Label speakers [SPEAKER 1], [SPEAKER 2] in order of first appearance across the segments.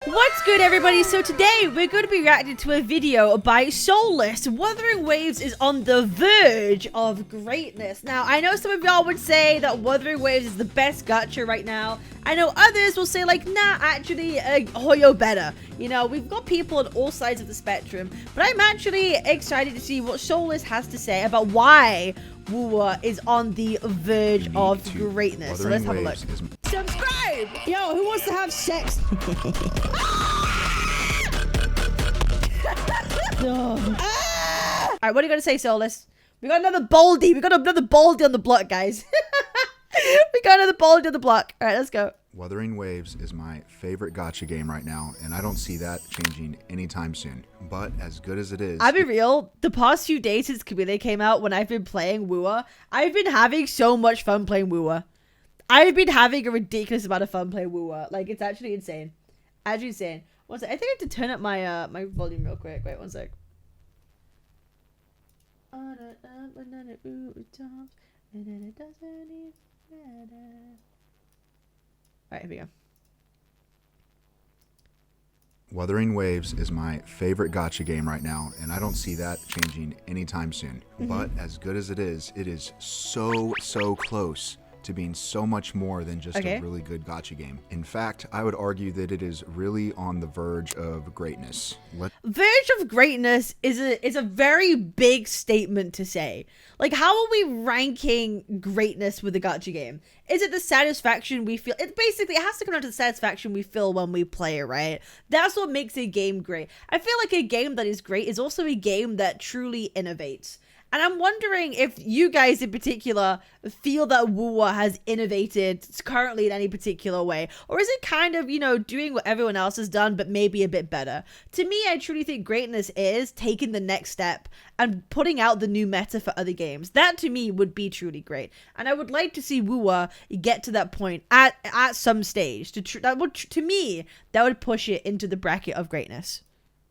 [SPEAKER 1] What's good, everybody? So today we're going to be reacting to a video by Soulless. Wuthering Waves is on the verge of greatness. Now, I know some of y'all would say that Wuthering Waves is the best gacha right now. I know others will say like, nah, actually, Hoyo better. You know, we've got people on all sides of the spectrum, but I'm actually excited to see what Soulless has to say about why Wuwa is on the verge of greatness. So let's have a look. Subscribe! Yo, who wants to have sex? Alright, what are you gonna say, Soulless? We got another Baldy. We got another Baldy on the block, guys. We got another Baldy on the block. Alright, let's go.
[SPEAKER 2] Wuthering Waves is my favorite gacha game right now, and I don't see that changing anytime soon. But as good as it is...
[SPEAKER 1] I'll be real, the past few days since Cabinetz came out, when I've been playing Wuwa, I've been having so much fun playing Wuwa. I've been having a ridiculous amount of fun playing Wuwa. Like, it's actually insane. Actually insane. One sec. I think I have to turn up my my volume real quick. Wait, one sec. Alright, here we go.
[SPEAKER 2] Wuthering Waves is my favorite gacha game right now, and I don't see that changing anytime soon. But as good as it is so close to being so much more than just a really good gacha game. In fact, I would argue that it is really on the verge of greatness.
[SPEAKER 1] Verge of greatness is a very big statement to say. Like, how are we ranking greatness with a gacha game? Is it the satisfaction we feel? It has to come down to the satisfaction we feel when we play it, right? That's what makes a game great. I feel like a game that is great is also a game that truly innovates. And I'm wondering if you guys in particular feel that Wuwa has innovated currently in any particular way. Or is it kind of, you know, doing what everyone else has done, but maybe a bit better? To me, I truly think greatness is taking the next step and putting out the new meta for other games. That to me would be truly great. And I would like to see Wuwa get to that point at some stage. To me, that would push it into the bracket of greatness.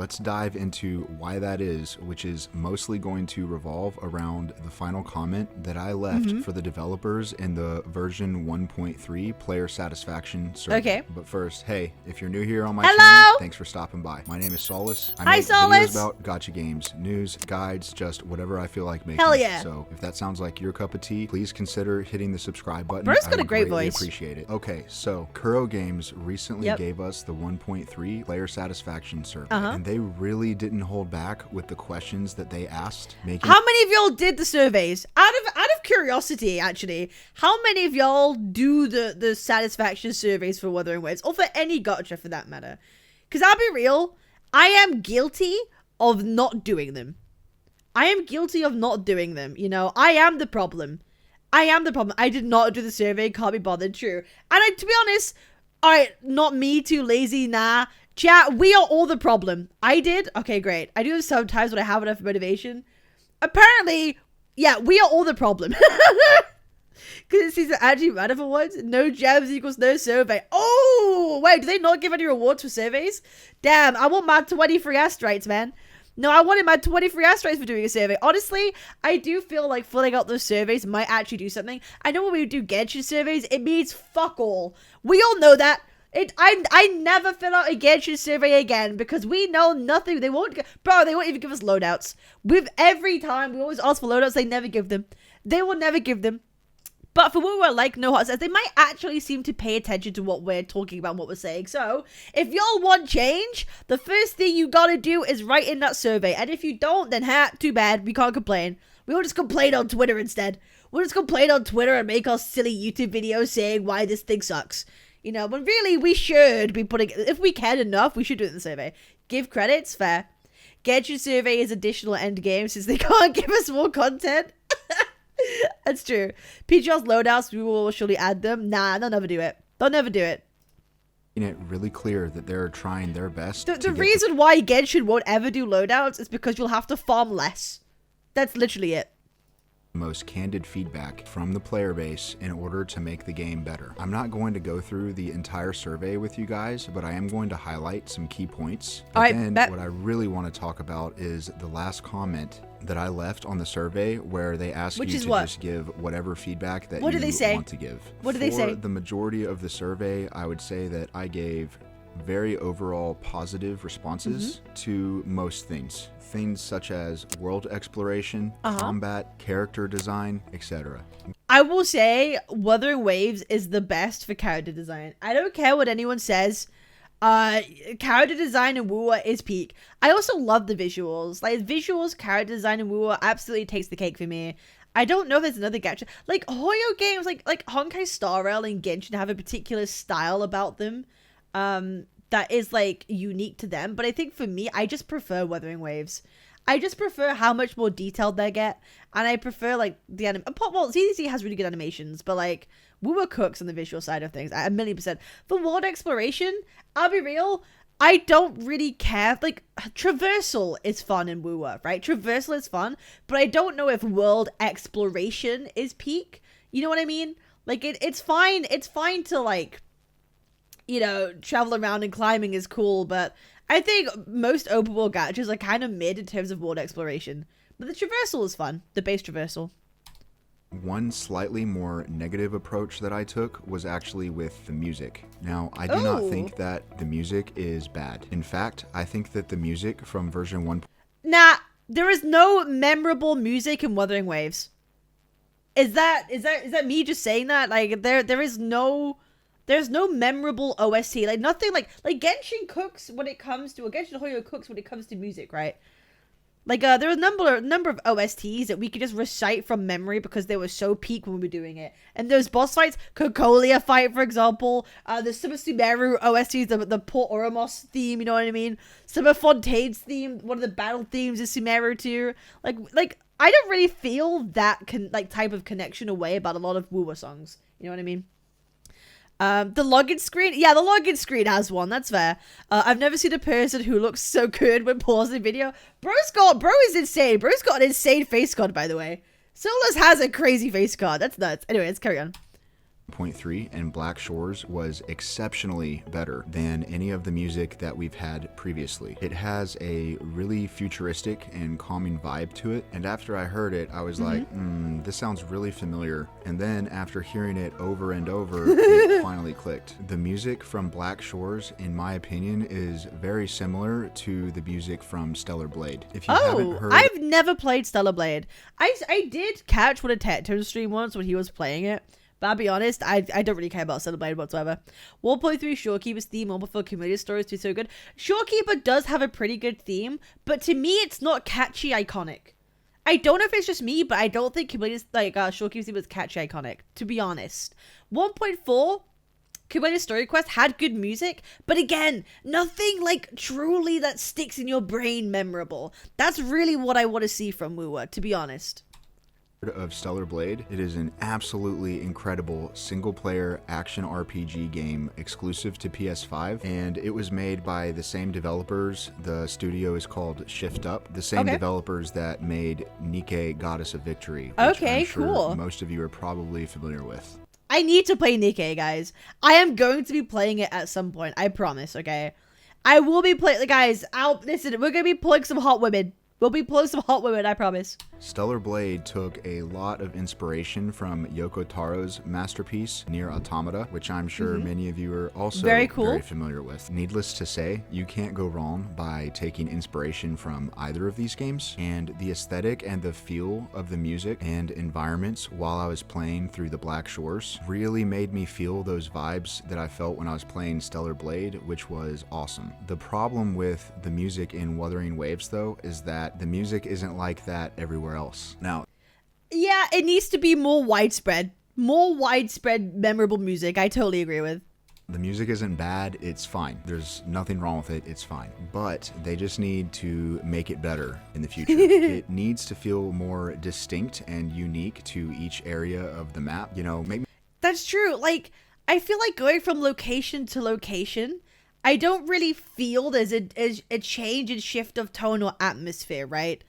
[SPEAKER 2] Let's dive into why that is, which is mostly going to revolve around the final comment that I left for the developers in the version 1.3 player satisfaction survey.
[SPEAKER 1] Okay.
[SPEAKER 2] But first, hey, if you're new here on my
[SPEAKER 1] Hello!
[SPEAKER 2] channel, thanks for stopping by. My name is Soulless. I make
[SPEAKER 1] Soulless!
[SPEAKER 2] videos about gacha games, news, guides, just whatever I feel like making.
[SPEAKER 1] Hell yeah.
[SPEAKER 2] So if that sounds like your cup of tea, please consider hitting the subscribe button.
[SPEAKER 1] Bro's got
[SPEAKER 2] I would
[SPEAKER 1] a great
[SPEAKER 2] greatly
[SPEAKER 1] voice.
[SPEAKER 2] appreciate it. Okay, so Kuro Games recently gave us the 1.3 player satisfaction survey. And they really didn't hold back with the questions that they asked.
[SPEAKER 1] How many of y'all did the surveys? Out of curiosity, actually, how many of y'all do the satisfaction surveys for Wuthering Waves, or for any gacha for that matter? Because I'll be real, I am guilty of not doing them. I am guilty of not doing them. You know, I am the problem. I am the problem. I did not do the survey. Can't be bothered. True. And to be honest, all right, not me, too lazy. Nah. Chat, we are all the problem. I did? Okay, great. I do this sometimes when I have enough motivation. Apparently, yeah, we are all the problem. Because it seems to actually matter for once. No gems equals no survey. Oh, wait, do they not give any rewards for surveys? Damn, I want my 20 free astrites, man. No, I wanted my 20 free astrites for doing a survey. Honestly, I do feel like filling out those surveys might actually do something. I know when we do Genshin surveys, it means fuck all. We all know that. I never fill out a Genshin survey again because we know nothing. They won't even give us loadouts. Every time we always ask for loadouts, they never give them. They will never give them. But for what we're like, No Hot Says, they might actually seem to pay attention to what we're talking about and what we're saying. So, if y'all want change, the first thing you gotta do is write in that survey. And if you don't, then too bad. We can't complain. We'll just complain on Twitter instead. We'll just complain on Twitter and make our silly YouTube videos saying why this thing sucks. You know, when really we should be putting, if we cared enough, we should do it in the survey. Give credits, fair. Genshin survey is additional end game since they can't give us more content. That's true. PGL's loadouts, we will surely add them. Nah, they'll never do it. They'll never do it.
[SPEAKER 2] It really clear that they're trying their best.
[SPEAKER 1] The reason why Genshin won't ever do loadouts is because you'll have to farm less. That's literally it.
[SPEAKER 2] Most candid feedback from the player base in order to make the game better. I'm not going to go through the entire survey with you guys, but I am going to highlight some key points. And what I really want to talk about is the last comment that I left on the survey where they ask you to just give whatever feedback that you want to give.
[SPEAKER 1] What do they say?
[SPEAKER 2] For the majority of the survey, I would say that I gave very overall positive responses to most things. Things such as world exploration, combat, character design, etc.
[SPEAKER 1] I will say Wuthering Waves is the best for character design. I don't care what anyone says. Character design in Wua is peak. I also love the visuals. Like, visuals, character design in Wua absolutely takes the cake for me. I don't know if there's another gacha. Like, Hoyo games, like Honkai Star Rail and Genshin have a particular style about them. That is, like, unique to them. But I think for me, I just prefer Wuthering Waves. I just prefer how much more detailed they get. And I prefer, like, the well, ZDC has really good animations, but, like, Wua cooks on the visual side of things. 1,000,000%. For world exploration, I'll be real, I don't really care. Like, traversal is fun in Wua, right? Traversal is fun, but I don't know if world exploration is peak. You know what I mean? Like, it's fine. It's fine to, like, you know, travel around and climbing is cool, but I think most open world gachas are kind of mid in terms of world exploration. But the traversal is fun. The base traversal.
[SPEAKER 2] One slightly more negative approach that I took was actually with the music. Now, I do not think that the music is bad. In fact, I think that the music from version 1...
[SPEAKER 1] Nah, there is no memorable music in Wuthering Waves. Is that me just saying that? Like, there's no memorable OST. Like, nothing like Genshin cooks when it comes to, or Genshin Hoyo cooks when it comes to music, right? Like, there are a number of OSTs that we could just recite from memory because they were so peak when we were doing it. And those boss fights, Cocolia fight, for example, the Summer Sumeru OSTs, the Port Oromos theme, you know what I mean? Summer Fontaine's theme, one of the battle themes is Sumeru too. Like I don't really feel that type of connection away about a lot of Wua songs. You know what I mean? The login screen, yeah, the login screen has one. That's fair. I've never seen a person who looks so good when pausing video. Bro is insane. Bro's got an insane face card, by the way. Solus has a crazy face card. That's nuts. Anyway, let's carry on.
[SPEAKER 2] 1.3 and Black Shores was exceptionally better than any of the music that we've had previously. It has a really futuristic and calming vibe to it, and after I heard it, I was like, this sounds really familiar. And then after hearing it over and over, it finally clicked. The music from Black Shores, in my opinion, is very similar to the music from Stellar Blade. If you haven't heard...
[SPEAKER 1] I've never played Stellar Blade. I did catch what a Tectone stream once when he was playing it. But I'll be honest, I don't really care about Stellar Blade whatsoever. 1.3 Shorekeeper's theme, all before community stories to be so good. Shorekeeper does have a pretty good theme, but to me, it's not catchy iconic. I don't know if it's just me, but I don't think community Shorekeeper's theme is catchy iconic, to be honest. 1.4 Cabinetz Story Quest had good music, but again, nothing like truly that sticks in your brain memorable. That's really what I want to see from Wua, to be honest.
[SPEAKER 2] Of Stellar Blade. It is an absolutely incredible single-player action RPG game exclusive to PS5, and it was made by the same developers. The studio is called Shift Up, the same developers that made Nikke Goddess of Victory, which I'm sure
[SPEAKER 1] cool.
[SPEAKER 2] Most of you are probably familiar with.
[SPEAKER 1] I need to play Nikke, guys. I am going to be playing it at some point. I promise, okay? I will be playing... Guys, listen, we're going to be pulling some hot women. We'll be pulling some hot women, I promise.
[SPEAKER 2] Stellar Blade took a lot of inspiration from Yoko Taro's masterpiece, Nier Automata, which I'm sure many of you are also very familiar with. Needless to say, you can't go wrong by taking inspiration from either of these games, and the aesthetic and the feel of the music and environments while I was playing through the Black Shores really made me feel those vibes that I felt when I was playing Stellar Blade, which was awesome. The problem with the music in Wuthering Waves, though, is that the music isn't like that everywhere else. Now,
[SPEAKER 1] yeah, it needs to be more widespread, memorable music. I totally agree with.
[SPEAKER 2] The music isn't bad, it's fine. There's nothing wrong with it, it's fine. But they just need to make it better in the future. It needs to feel more distinct and unique to each area of the map. You know,
[SPEAKER 1] That's true. Like, I feel like going from location to location, I don't really feel there's a change and shift of tone or atmosphere, right?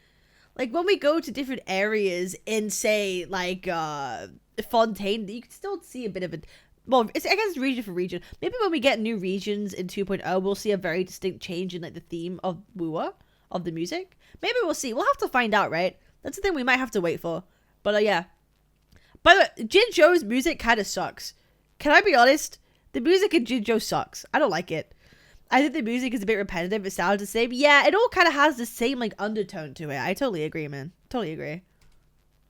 [SPEAKER 1] Like, when we go to different areas in, say, like, Fontaine, you can still see a bit of a... Well, I guess region for region. Maybe when we get new regions in 2.0, we'll see a very distinct change in, like, the theme of Wua, of the music. Maybe we'll see. We'll have to find out, right? That's the thing we might have to wait for. But, yeah. By the way, Jinzhou's music kind of sucks. Can I be honest? The music in Jinzhou sucks. I don't like it. I think the music is a bit repetitive. It sounds the same. Yeah, it all kind of has the same like undertone to it. I totally agree, man. Totally agree.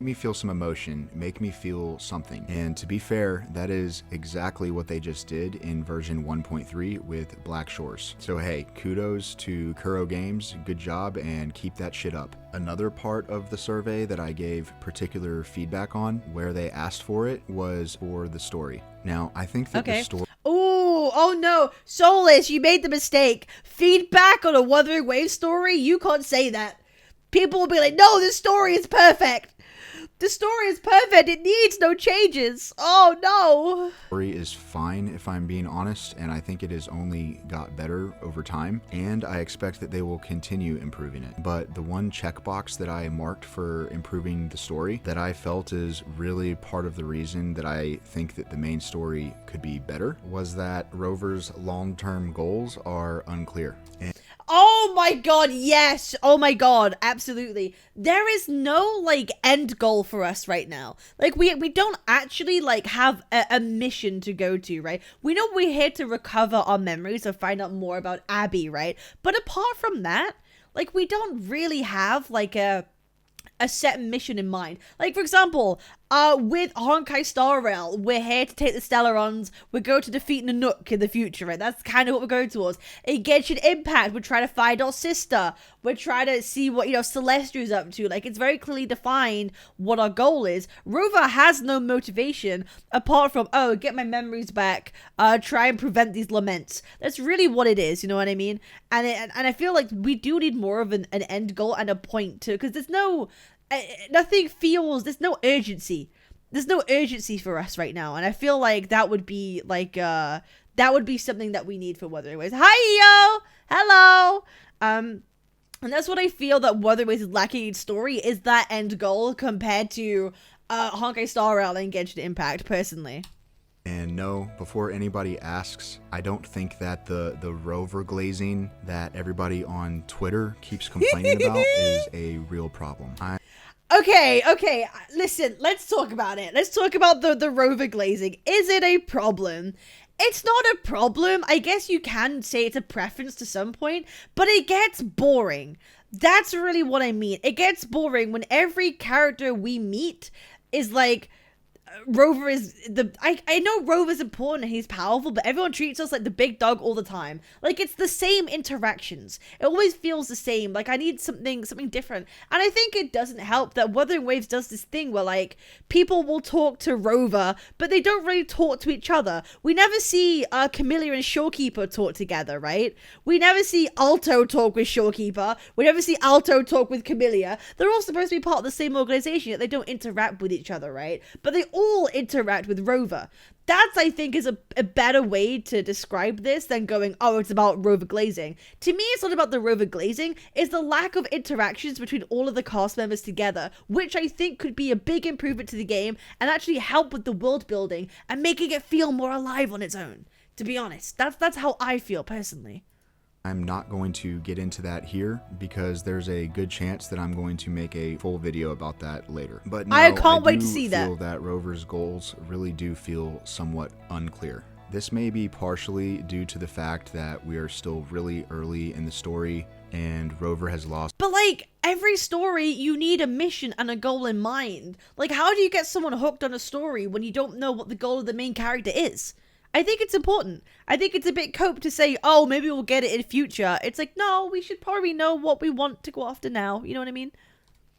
[SPEAKER 2] Make me feel some emotion, make me feel something. And to be fair, that is exactly what they just did in version 1.3 with Black Shores. So hey, kudos to Kuro Games, good job, and keep that shit up. Another part of the survey that I gave particular feedback on, where they asked for it, was for the story. Now, I think that the story...
[SPEAKER 1] Oh no, Soulless, you made the mistake. Feedback on a Wuthering Waves story? You can't say that. People will be like, no, this story is perfect. The story is perfect. It needs no changes. Oh, no.
[SPEAKER 2] The story is fine, if I'm being honest, and I think it has only got better over time, and I expect that they will continue improving it. But the one checkbox that I marked for improving the story that I felt is really part of the reason that I think that the main story could be better was that Rover's long-term goals are unclear.
[SPEAKER 1] Oh my god, yes. Oh my god, absolutely. There is no like end goal for us right now. Like we don't actually like have a mission to go to, right? We know we're here to recover our memories or find out more about Abby, right? But apart from that, like we don't really have like a set mission in mind. Like, for example, with Honkai Star Rail, we're here to take the Stellarons. We're going to defeat Nanook in the future, right? That's kind of what we're going towards. In Genshin Impact, we're trying to find our sister. We're trying to see what, Celestia's up to. Like, it's very clearly defined what our goal is. Rover has no motivation apart from, get my memories back, try and prevent these laments. That's really what it is, you know what I mean? And I feel like we do need more of an end goal and a point to, because there's no... there's no urgency. There's no urgency for us right now. And I feel like that would be like, that would be something that we need for Wuthering Waves. Hi, yo! Hello! And that's what I feel that Wuthering Waves is lacking in story, is that end goal compared to, Honkai Star Rail and Genshin Impact, personally.
[SPEAKER 2] And no, before anybody asks, I don't think that the rover glazing that everybody on Twitter keeps complaining about is a real problem.
[SPEAKER 1] Okay, listen, let's talk about it. Let's talk about the rover glazing. Is it a problem? It's not a problem. I guess you can say it's a preference to some point, but it gets boring. That's really what I mean. It gets boring when every character we meet is like... Rover is I know Rover's important and he's powerful, but everyone treats us like the big dog all the time. Like, it's the same interactions. It always feels the same. Like, I need something different. And I think it doesn't help that Wuthering Waves does this thing where, like, people will talk to Rover, but they don't really talk to each other. We never see Camellia and Shorekeeper talk together, right? We never see Alto talk with Shorekeeper. We never see Alto talk with Camellia. They're all supposed to be part of the same organization, yet they don't interact with each other, right? But they all interact with Rover. That's, I think, is a better way to describe this than going, it's about Rover glazing. To me, it's not about the Rover glazing. It's the lack of interactions between all of the cast members together, which I think could be a big improvement to the game and actually help with the world building and making it feel more alive on its own. To be honest, that's how I feel personally.
[SPEAKER 2] I'm not going to get into that here because there's a good chance that I'm going to make a full video about that later. But no,
[SPEAKER 1] I can't wait to see that.
[SPEAKER 2] I feel that Rover's goals really do feel somewhat unclear. This may be partially due to the fact that we are still really early in the story and Rover has lost.
[SPEAKER 1] But like, every story, you need a mission and a goal in mind. Like, how do you get someone hooked on a story when you don't know what the goal of the main character is? I think it's important. I think it's a bit cope to say, maybe we'll get it in future. It's like, no, we should probably know what we want to go after now. You know what I mean?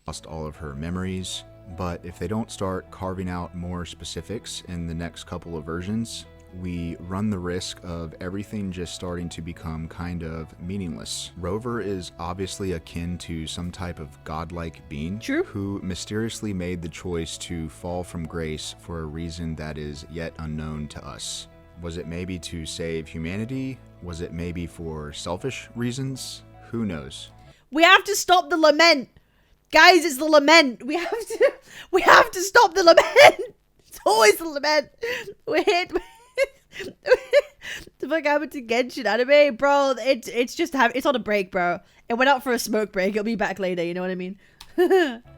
[SPEAKER 2] Lost all of her memories, but if they don't start carving out more specifics in the next couple of versions, we run the risk of everything just starting to become kind of meaningless. Rover is obviously akin to some type of godlike being.
[SPEAKER 1] True.
[SPEAKER 2] Who mysteriously made the choice to fall from grace for a reason that is yet unknown to us. Was it maybe to save humanity? Was it maybe for selfish reasons? Who knows?
[SPEAKER 1] We have to stop the lament. Guys, it's the lament. We have to stop the lament. It's always the lament. We're hit. The fuck happened to Genshin anime? Bro, it's on a break, bro. It went out for a smoke break. It'll be back later, you know what I mean?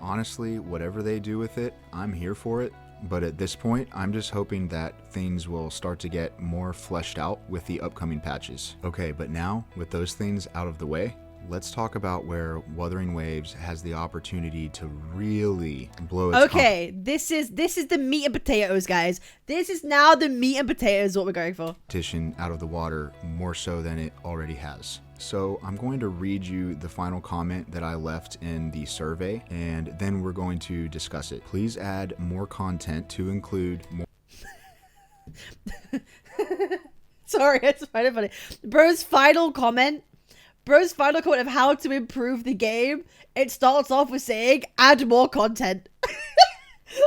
[SPEAKER 2] Honestly, whatever they do with it, I'm here for it. but at this point, I'm just hoping that things will start to get more fleshed out with the upcoming patches. Okay, but now, with those things out of the way, let's talk about where Wuthering Waves has the opportunity to really blow its
[SPEAKER 1] this is the meat and potatoes, guys. This is now the meat and potatoes what we're going for.
[SPEAKER 2] Competition out of the water more so than it already has. So I'm going to read you the final comment that I left in the survey, and then we're going to discuss it. Please add more content to include more.
[SPEAKER 1] Sorry, it's kind of funny. Bro's final comment of how to improve the game, it starts off with saying, add more content.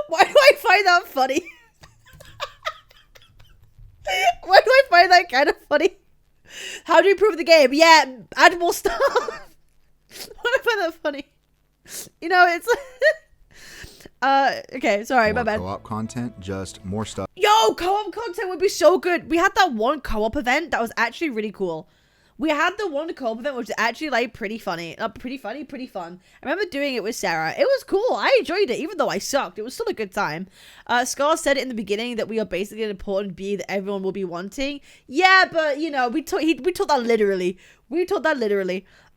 [SPEAKER 1] Why do I find that funny? Why do I find that kind of funny? How do you improve the game? Yeah, add more stuff. Why do I find that funny? You know, it's... okay, sorry, my bad.
[SPEAKER 2] Co-op content, just more stuff.
[SPEAKER 1] Yo, co-op content would be so good. We had that one co-op event that was actually really cool. We had the one co-op event which was actually like pretty funny. Pretty fun. I remember doing it with Sarah. It was cool. I enjoyed it, even though I sucked. It was still a good time. Scar said it in the beginning that we are basically an important bee that everyone will be wanting. Yeah, but you know, we took that literally.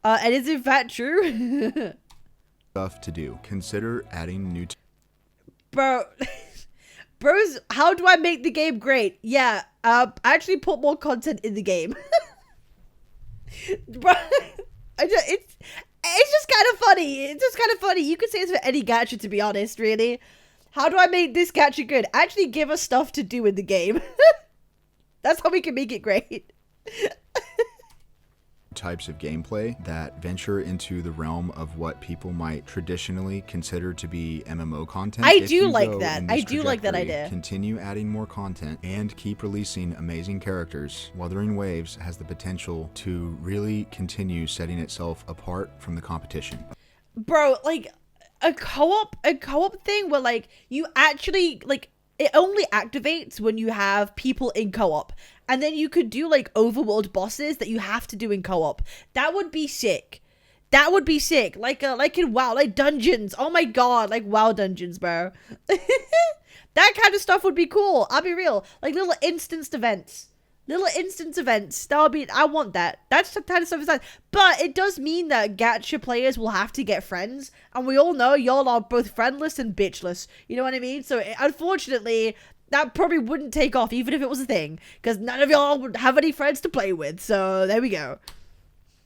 [SPEAKER 1] And is in fact true?
[SPEAKER 2] Stuff to do. Consider adding new.
[SPEAKER 1] Bros, how do I make the game great? Yeah, actually put more content in the game. Bro, it's just kind of funny. It's just kind of funny. You could say it's for any gacha, to be honest, really. How do I make this gacha good? Actually give us stuff to do in the game. That's how we can make it great.
[SPEAKER 2] Types of gameplay that venture into the realm of what people might traditionally consider to be MMO content.
[SPEAKER 1] I do like that idea.
[SPEAKER 2] Continue adding more content and keep releasing amazing characters. Wuthering Waves has the potential to really continue setting itself apart from the competition.
[SPEAKER 1] Bro, like a co-op thing where like you actually like it only activates when you have people in co-op. And then you could do like overworld bosses that you have to do in co-op. That would be sick. Like in WoW, like dungeons. Oh my god, like WoW dungeons, bro. That kind of stuff would be cool. I'll be real. Like little instanced events. That would be, I want that. That's the kind of stuff. But it does mean that gacha players will have to get friends. And we all know y'all are both friendless and bitchless. You know what I mean? So unfortunately, that probably wouldn't take off even if it was a thing. Because none of y'all would have any friends to play with. So there we go.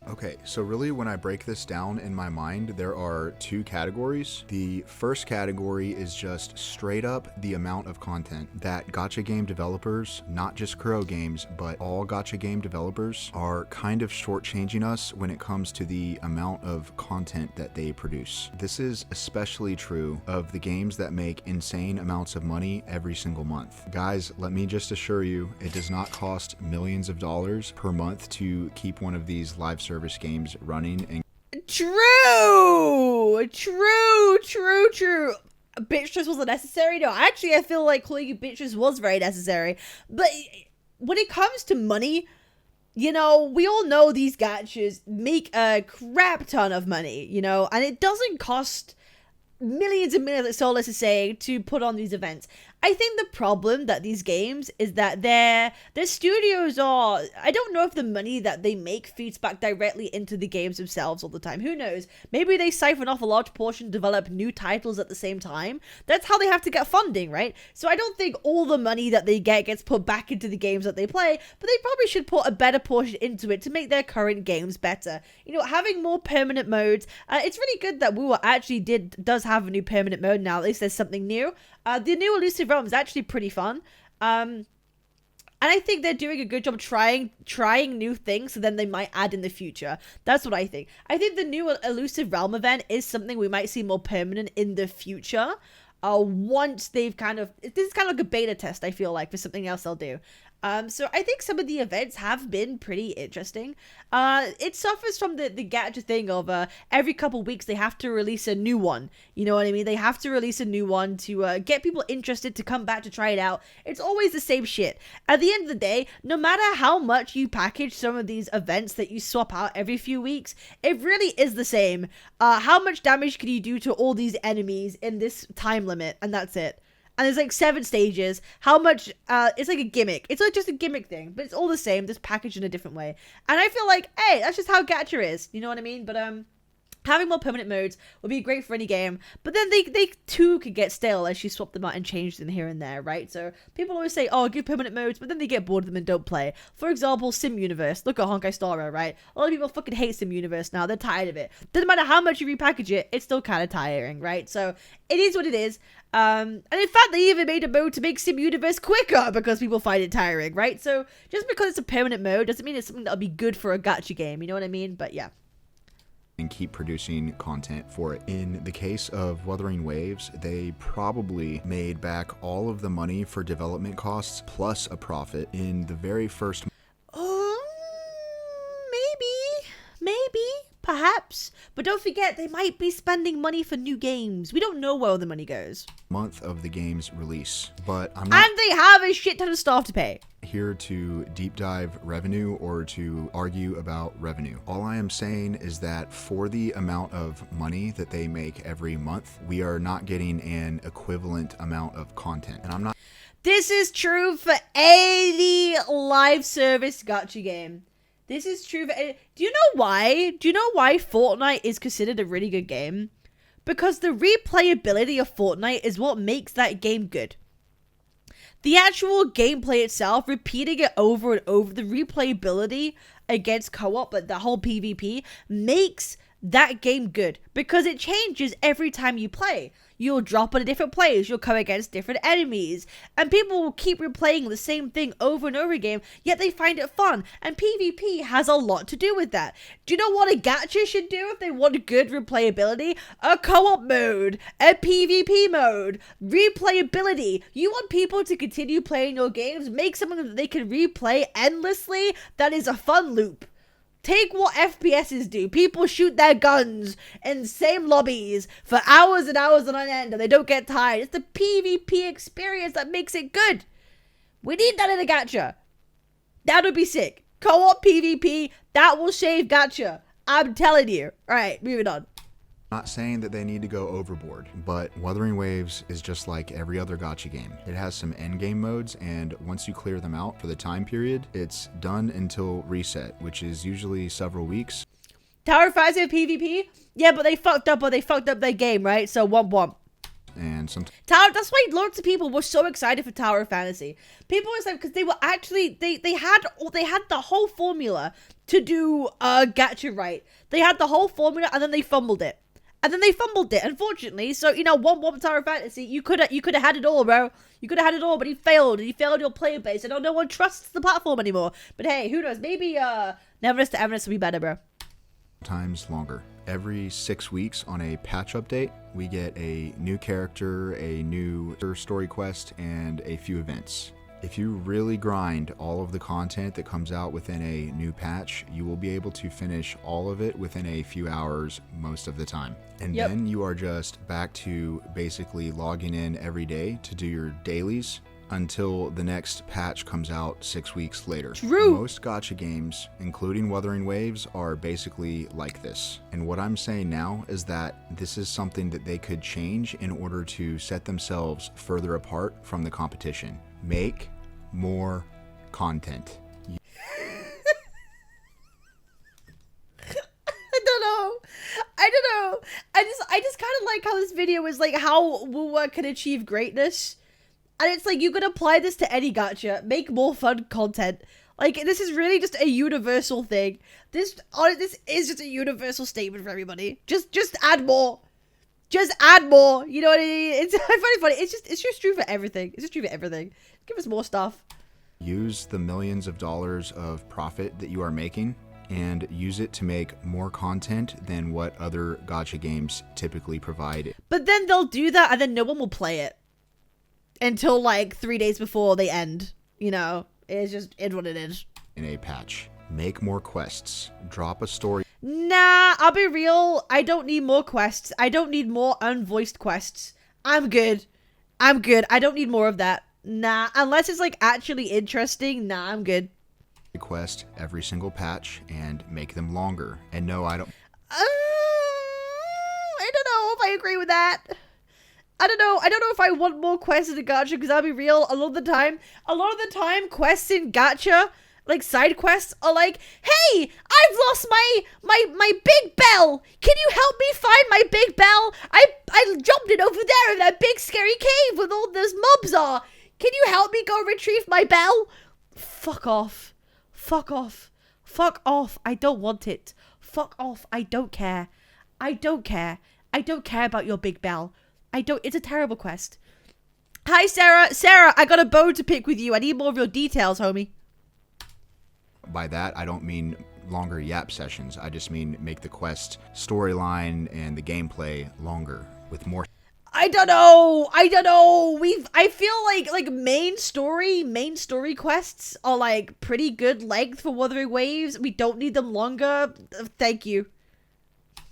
[SPEAKER 2] Okay, so really when I break this down in my mind, there are two categories. The first category is just straight up the amount of content that gacha game developers, not just Kuro Games, but all gacha game developers are kind of shortchanging us when it comes to the amount of content that they produce. This is especially true of the games that make insane amounts of money every single month. Guys, let me just assure you, it does not cost millions of dollars per month to keep one of these live service games running. And
[SPEAKER 1] True. Bitches wasn't necessary. No, actually, I feel like calling you bitches was very necessary. But when it comes to money, you know, we all know these gachas make a crap ton of money, you know, and it doesn't cost millions and millions, like Solus is saying, to put on these events. I think the problem that these games is that their studios are, I don't know if the money that they make feeds back directly into the games themselves all the time. Who knows? Maybe they siphon off a large portion to develop new titles at the same time. That's how they have to get funding, right? So I don't think all the money that they get gets put back into the games that they play, but they probably should put a better portion into it to make their current games better. You know, having more permanent modes. It's really good that Wu actually does have a new permanent mode now. At least there's something new. The new Elusive Realm is actually pretty fun. And I think they're doing a good job trying new things, so then they might add in the future. That's what I think. I think the new Elusive Realm event is something we might see more permanent in the future. Once they've this is kind of like a beta test, I feel like, for something else they'll do. So I think some of the events have been pretty interesting. It suffers from the gacha thing of every couple weeks they have to release a new one. You know what I mean? They have to release a new one to get people interested to come back to try it out. It's always the same shit. At the end of the day, no matter how much you package some of these events that you swap out every few weeks, it really is the same. How much damage can you do to all these enemies in this time limit? And that's it. And there's like 7 stages. How much, it's like a gimmick. It's like just a gimmick thing, but it's all the same, just packaged in a different way. And I feel like, hey, that's just how gacha is. You know what I mean? But, having more permanent modes would be great for any game, but then they too could get stale as you swap them out and change them here and there, right? So people always say, oh, give permanent modes, but then they get bored of them and don't play. For example, Sim Universe. Look at Honkai Star Rail, right? A lot of people fucking hate Sim Universe now. They're tired of it. Doesn't matter how much you repackage it, it's still kind of tiring, right? So it is what it is. And in fact, they even made a mode to make Sim Universe quicker because people find it tiring, right? So just because it's a permanent mode doesn't mean it's something that'll be good for a gacha game. You know what I mean? But yeah.
[SPEAKER 2] And keep producing content for it. In the case of Wuthering Waves, they probably made back all of the money for development costs plus a profit in the very first.
[SPEAKER 1] Maybe, perhaps. But don't forget, they might be spending money for new games. We don't know where all the money goes.
[SPEAKER 2] Month of the game's release, but I'm not.
[SPEAKER 1] And they have a shit ton of staff to pay.
[SPEAKER 2] Here to deep dive revenue or to argue about revenue. All I am saying is that for the amount of money that they make every month, we are not getting an equivalent amount of content. And I'm not.
[SPEAKER 1] This is true for any live service gacha game. This is true for any. Do you know why? Do you know why Fortnite is considered a really good game? Because the replayability of Fortnite is what makes that game good. The actual gameplay itself, repeating it over and over, the replayability against co-op, but the whole PvP, makes that game good because it changes every time you play. You'll drop in a different place, you'll come against different enemies, and people will keep replaying the same thing over and over again, yet they find it fun, and PvP has a lot to do with that. Do you know what a gacha should do if they want good replayability? A co-op mode, a PvP mode, replayability. You want people to continue playing your games, make something that they can replay endlessly, that is a fun loop. Take what FPSs do. People shoot their guns in the same lobbies for hours and hours on end and they don't get tired. It's the PvP experience that makes it good. We need that in a gacha. That would be sick. Co-op PvP, that will save gacha. I'm telling you. Alright, moving on.
[SPEAKER 2] Not saying that they need to go overboard, but Wuthering Waves is just like every other gacha game. It has some endgame modes, and once you clear them out for the time period, it's done until reset, which is usually several weeks.
[SPEAKER 1] Tower Fantasy PvP? Yeah, but they fucked up their game, right? So womp.
[SPEAKER 2] And
[SPEAKER 1] that's why lots of people were so excited for Tower Fantasy. People were saying because they were actually they had the whole formula to do gacha right. They had the whole formula and then they fumbled it. Unfortunately. So, you know, one Tower Fantasy, you could have had it all, bro. You could have had it all, but he failed. And he failed your player base. And no one trusts the platform anymore. But hey, who knows? Maybe Neverness to Everness will be better, bro.
[SPEAKER 2] Times longer. Every 6 weeks on a patch update, we get a new character, a new story quest, and a few events. If you really grind all of the content that comes out within a new patch, you will be able to finish all of it within a few hours most of the time. And then you are just back to basically logging in every day to do your dailies until the next patch comes out 6 weeks later.
[SPEAKER 1] True.
[SPEAKER 2] Most gacha games, including Wuthering Waves, are basically like this. And what I'm saying now is that this is something that they could change in order to set themselves further apart from the competition. Make more content.
[SPEAKER 1] I don't know. I just kind of like how this video is like how Wuwa can achieve greatness. And it's like you could apply this to any gacha. Make more fun content. Like, this is really just a universal thing. This is just a universal statement for everybody. Just add more. Just add more. You know what I mean? It's funny. It's just true for everything. It's just true for everything. Give us more stuff.
[SPEAKER 2] Use the millions of dollars of profit that you are making and use it to make more content than what other gacha games typically provide.
[SPEAKER 1] But then they'll do that and then no one will play it until like 3 days before they end. You know, it's what it is.
[SPEAKER 2] In a patch. Make more quests. Drop a story.
[SPEAKER 1] Nah, I'll be real. I don't need more quests. I don't need more unvoiced quests. I'm good. I don't need more of that. Nah, unless it's like actually interesting. Nah, I'm good.
[SPEAKER 2] Quest every single patch and make them longer. And no, I don't
[SPEAKER 1] know if I agree with that. I don't know if I want more quests in a gacha, because I'll be real, a lot of the time quests in gacha, like side quests, are like, hey, I've lost my big bell. Can you help me find my big bell? I jumped it over there in that big scary cave where all those mobs are. Can you help me go retrieve my bell? Fuck off. Fuck off. Fuck off. I don't want it. Fuck off. I don't care. I don't care. I don't care about your big bell. It's a terrible quest. Hi, Sarah. Sarah, I got a bone to pick with you. I need more of your details, homie.
[SPEAKER 2] By that, I don't mean longer yap sessions. I just mean make the quest storyline and the gameplay longer with more.
[SPEAKER 1] I don't know. I feel like main story quests are like pretty good length for Wuthering Waves. We don't need them longer. Thank you.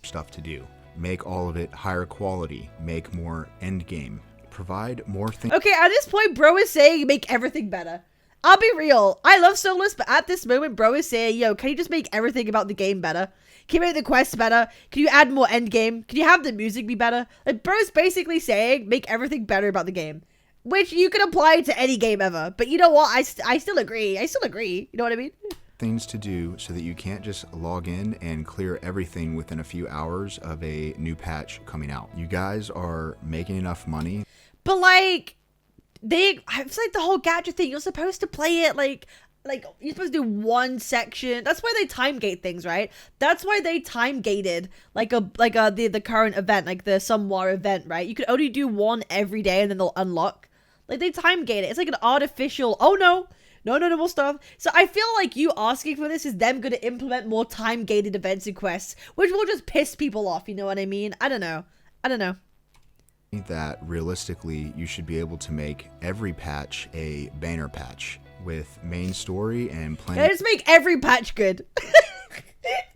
[SPEAKER 2] Stuff to do. Make all of it higher quality. Make more end game. Provide more things.
[SPEAKER 1] Okay, at this point, bro is saying make everything better. I'll be real. I love Solus, but at this moment, bro is saying, yo, can you just make everything about the game better? Can you make the quests better? Can you add more endgame? Can you have the music be better? Like, bro's basically saying, make everything better about the game. Which you can apply to any game ever. But you know what? I still agree. You know what I mean?
[SPEAKER 2] Things to do so that you can't just log in and clear everything within a few hours of a new patch coming out. You guys are making enough money.
[SPEAKER 1] But like, it's like the whole gadget thing. You're supposed to play it like you're supposed to do one section. That's why they time gate things, right? That's why they time gated the current event, like the Somewhere event, right? You could only do one every day and then they'll unlock. Like they time gate it. It's like an artificial. Oh no, more stuff. So I feel like you asking for this is them going to implement more time gated events and quests, which will just piss people off. You know what I mean? I don't know.
[SPEAKER 2] That realistically, you should be able to make every patch a banner patch with main story and plenty.
[SPEAKER 1] Yeah, just make every patch good.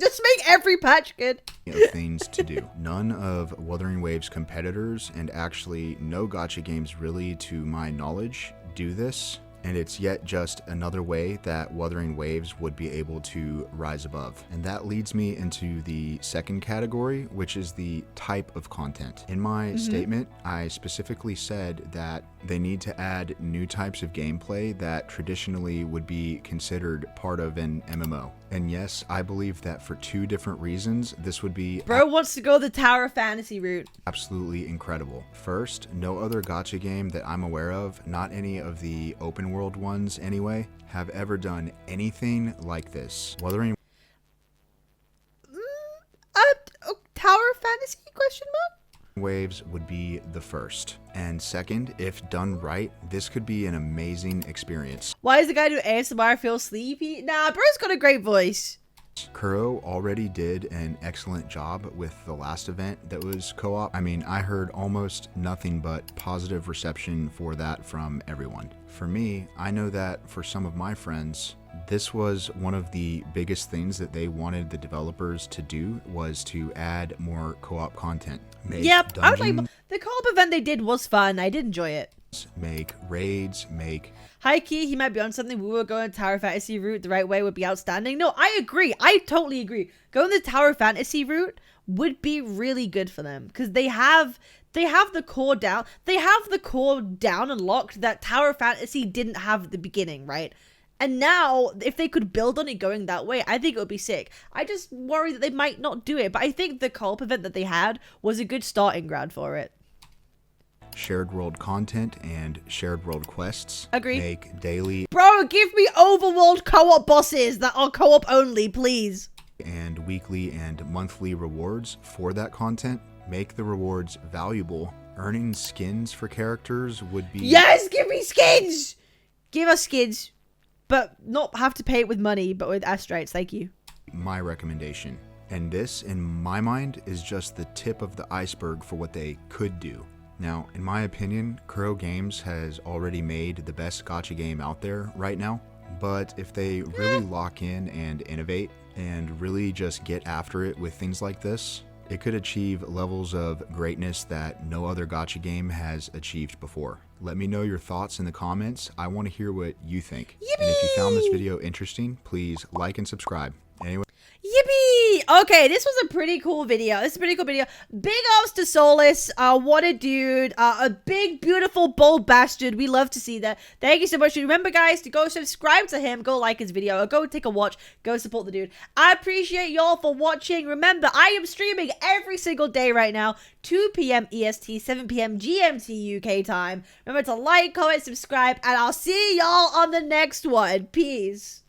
[SPEAKER 1] Just make every patch good.
[SPEAKER 2] Of things to do. None of Wuthering Waves competitors, and actually no gacha games really to my knowledge, do this. And it's yet just another way that Wuthering Waves would be able to rise above. And that leads me into the second category, which is the type of content. In my statement, I specifically said that they need to add new types of gameplay that traditionally would be considered part of an MMO. And yes, I believe that for two different reasons, this would be...
[SPEAKER 1] Bro wants to go the Tower Fantasy route.
[SPEAKER 2] Absolutely incredible. First, no other gacha game that I'm aware of, not any of the open world ones anyway, have ever done anything like this. Wuthering
[SPEAKER 1] Tower Fantasy question mark?
[SPEAKER 2] Waves would be the first. And second, if done right, this could be an amazing experience.
[SPEAKER 1] Why does the guy do ASMR feel sleepy? Nah, bro's got a great voice.
[SPEAKER 2] Kuro already did an excellent job with the last event that was co-op. I mean, I heard almost nothing but positive reception for that from everyone. For me, I know that for some of my friends, this was one of the biggest things that they wanted the developers to do, was to add more co-op content.
[SPEAKER 1] Yep, I was like, the co-op event they did was fun. I did enjoy it.
[SPEAKER 2] Make raids, make...
[SPEAKER 1] High key, he might be on something. We were going Tower Fantasy route the right way would be outstanding. No, I agree. I totally agree. Going the Tower Fantasy route would be really good for them because they have the core down. They have the core down and locked that Tower Fantasy didn't have at the beginning, right? And now, if they could build on it going that way, I think it would be sick. I just worry that they might not do it, but I think the co-op event that they had was a good starting ground for it.
[SPEAKER 2] Shared world content and shared world quests.
[SPEAKER 1] Agree.
[SPEAKER 2] Make daily...
[SPEAKER 1] Bro, give me overworld co-op bosses that are co-op only, please.
[SPEAKER 2] And weekly and monthly rewards for that content. Make the rewards valuable. Earning skins for characters would be...
[SPEAKER 1] Yes, give me skins! Give us skins. But not have to pay it with money, but with astrites, thank you.
[SPEAKER 2] My recommendation. And this, in my mind, is just the tip of the iceberg for what they could do. Now, in my opinion, Kuro Games has already made the best gacha game out there right now. But if they really lock in and innovate and really just get after it with things like this, it could achieve levels of greatness that no other gacha game has achieved before. Let me know your thoughts in the comments. I want to hear what you think.
[SPEAKER 1] Yippee!
[SPEAKER 2] And if you found this video interesting, please like and subscribe. Anyway.
[SPEAKER 1] Yippee! Sweet. Okay, this was a pretty cool video. This is a pretty cool video. Big ups to Solus. What a dude. A big, beautiful, bold bastard. We love to see that. Thank you so much. Remember, guys, to go subscribe to him, go like his video, or go take a watch, go support the dude. I appreciate y'all for watching. Remember, I am streaming every single day right now, 2 p.m. EST, 7 p.m. GMT UK time. Remember to like, comment, subscribe, and I'll see y'all on the next one. Peace.